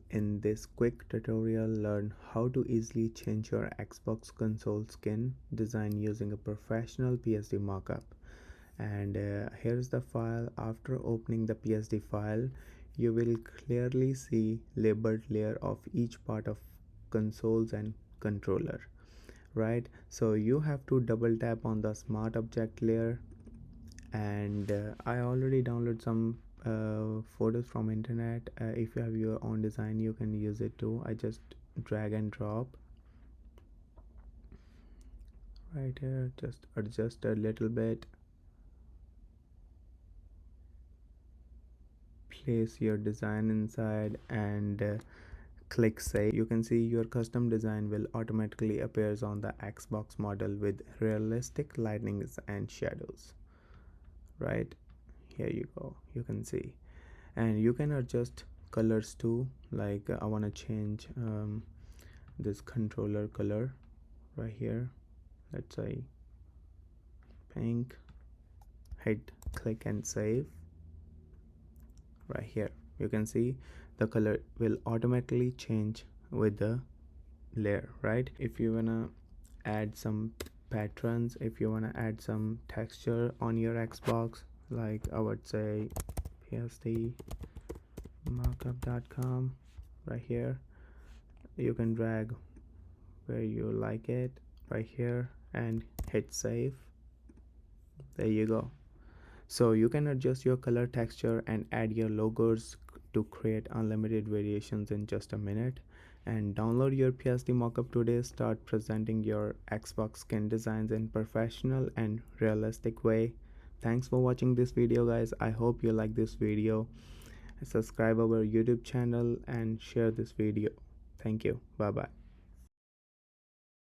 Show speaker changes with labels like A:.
A: In this quick tutorial, learn how to easily change your Xbox console skin design using a professional PSD mockup. And here's the file. After opening the PSD file, you will clearly see labeled layer of each part of consoles and controller, right? So you have to double tap on the smart object layer, and I already downloaded some photos from internet. If you have your own design, you can use it too. I just drag and drop right here, just adjust a little bit, place your design inside, and click save. You can see your custom design will automatically appears on the Xbox model with realistic lightnings and shadows. Right here you go, you can see. And you can adjust colors too, like I want to change this controller color right here, let's say pink. Hit click and save. Right here you can see the color will automatically change with the layer, right? If you wanna add some patterns, if you wanna add some texture on your Xbox, like I would say psdmockup.com, right here you can drag where you like it right here and hit save. There you go. So you can adjust your color, texture, and add your logos to create unlimited variations in just a minute. And download your PSD mockup today. Start presenting your Xbox skin designs in professional and realistic way. Thanks for watching this video, guys. I hope you like this video. Subscribe our YouTube channel and share this video. Thank you. Bye bye.